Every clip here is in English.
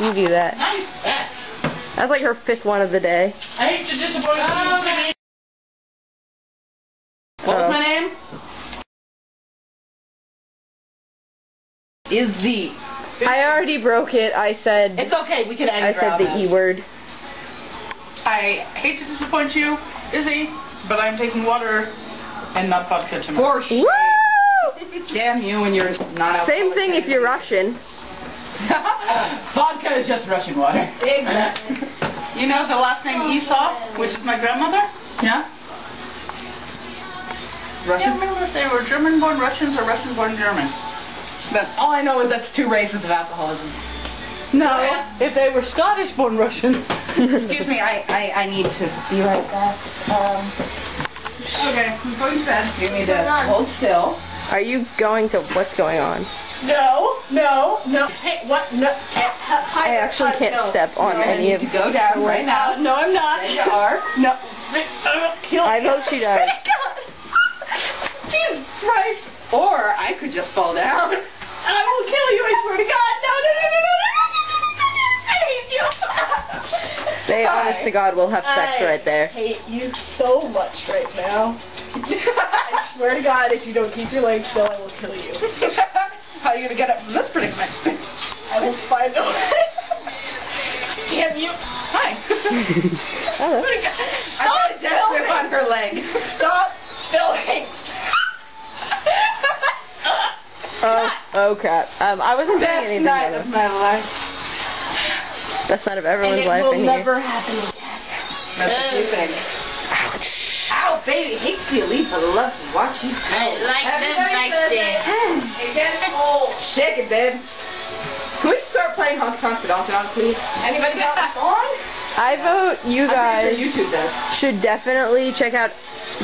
You do that. Nice. That's like her 5th one of the day. I hate to disappoint you. What was my name? Izzy. I already broke it. I said. It's okay. We can end I said the E word. I hate to disappoint you, Izzy, but I'm taking water and not vodka tonight. For sure. Damn you and your non-alcoholic. Same thing if you're Russian. Vodka is just Russian water. Exactly. You know the last name Esau, which is my grandmother? Yeah? Russian? I can't remember if they were German-born Russians or Russian-born Germans. But all I know is that's 2 races of alcoholism. No, if they were Scottish-born Russians. Excuse me, I need to be right back. Okay, I'm going to bed. You need to hold still. Are you going to... What's going on? No. Hey, what? No. I actually can't step on any of... You need to go down right now. No, I'm not. There you are. No. I vote she does. Jesus Christ. Or I could just fall down. I will kill you, I swear to God. No. I hate you. They, honest to God, will have sex right there. I hate you so much right now. I swear to God, if you don't keep your legs still, I will kill you. How are you going to get up from this predicament? I will find a way. Damn you. Hi. Hello. I got a death whip on her leg. Stop filming. Oh crap. I wasn't doing Best anything. night of my life. Best night of everyone's life in And it will here. never happen again. That's what you think. Ouch. Ow, baby, hate to leave, but I love to watch you. I like them like this. Shake it, babe. Can we start playing Honky Tonk Donk Donk, please? Anybody got a song? I vote you guys I'm pretty sure YouTube does. should definitely check out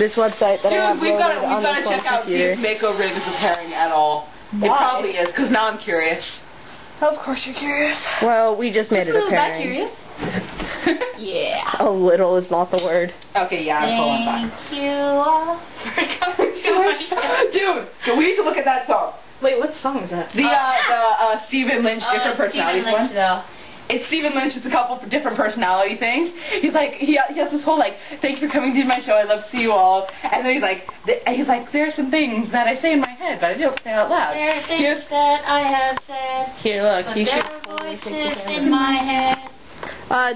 this website that I have Dude, we've got on to this check out computer. if Mako Rig is appearing at all. It Why? probably is, because now I'm curious. Of course you're curious. Well, we just made it That apparent. curious? Yeah. A little is not the word. Okay, yeah, I'm pulling back. Thank you all for coming to my show. Dude, we need to look at that song. Wait, what song is that? The Stephen Lynch different personalities Stephen Lynch, one. though. It's Stephen Lynch. It's a couple of different personality things. He's like, he has this whole like, thank you for coming to my show. I love to see you all. And then he's like, there are some things that I say in my head, but I don't say out loud. There are things that I have said, Here, look. but You there should. are voices in my head.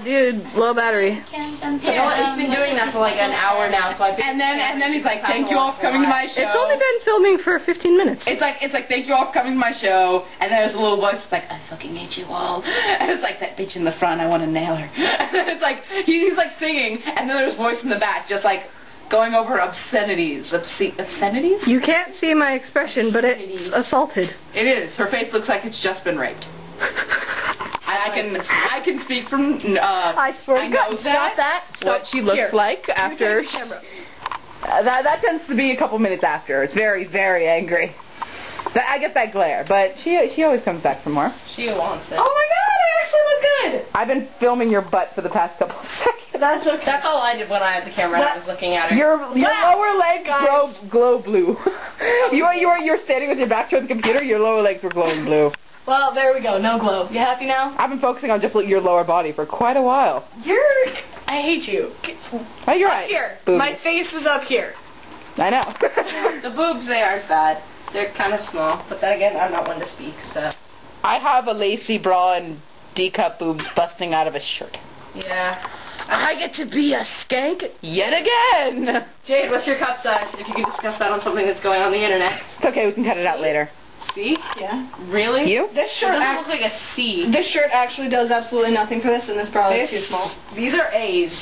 Dude, low battery. Can't You know what? It's been doing that for like an hour now, so I've been... And then he's like, thank you all for coming to my show. It's only been filming for 15 minutes. It's like thank you all for coming to my show. And then there's a little voice that's like, I fucking hate you all. And it's like, that bitch in the front, I want to nail her. And then it's like, he's like singing, and then there's a voice in the back just like going over obscenities. Obscenities? You can't see my expression, but it's assaulted. It is. Her face looks like it's just been raped. I can speak from I swear to God, stop that. what she looks Here. like after that tends to be a couple minutes after. It's very, very angry. I get that glare, but she always comes back for more. She wants it. Oh my God, I actually look good. I've been filming your butt for the past couple of seconds. That's okay. That's all I did when I had the camera and I was looking at her. Your lower legs glow blue. You're standing with your back toward the computer. Your lower legs were glowing blue. Well, there we go. No glow. You happy now? I've been focusing on just your lower body for quite a while. I hate you. Oh, you're Up right. here. Boobies. My face is up here. I know. The boobs, they aren't bad. They're kind of small. But then again, I'm not one to speak, so... I have a lacy bra and D-cup boobs busting out of a shirt. Yeah. I get to be a skank yet again. Jade, what's your cup size? If you can discuss that on something that's going on the internet. It's okay, we can cut it out later. C? Yeah. Really? You? This shirt doesn't look like a C. This shirt actually does absolutely nothing for this, and this bra is too small. These are A's.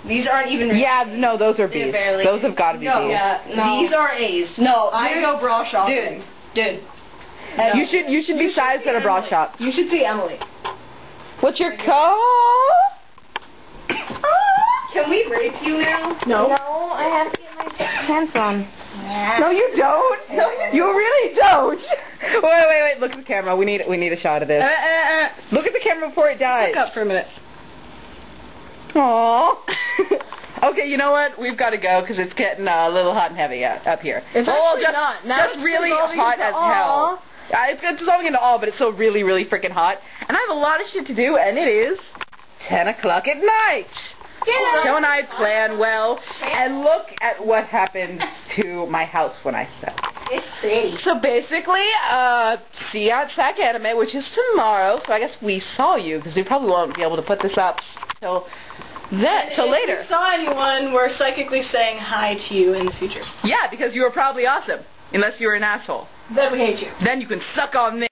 These aren't even... Yeah, no, those are B's. barely- Those have got to be No. B's. Yeah, no. These are A's. No, I go bra shopping. Dude. No. You should be sized at a bra shop. You should see Emily. What's your code? Can we rape you now? No. No, I have to get my pants on. No, you don't. No, you really don't. Wait. Look at the camera. We need a shot of this. Look at the camera before it dies. Look up for a minute. Aww. Okay, you know what? We've got to go because it's getting a little hot and heavy up here. It's just not. Now just really hot as hell. It's dissolving into all, but it's still really, really freaking hot. And I have a lot of shit to do, and it is 10 o'clock at night. Yeah. Joe and I plan well, and look at what happened to my house when I slept. It's pretty. So basically, see you at SAC Anime, which is tomorrow. So I guess we saw you, because we probably won't be able to put this up till later. If you saw anyone, we're psychically saying hi to you in the future. Yeah, because you were probably awesome, unless you were an asshole. Then we hate you. Then you can suck on me.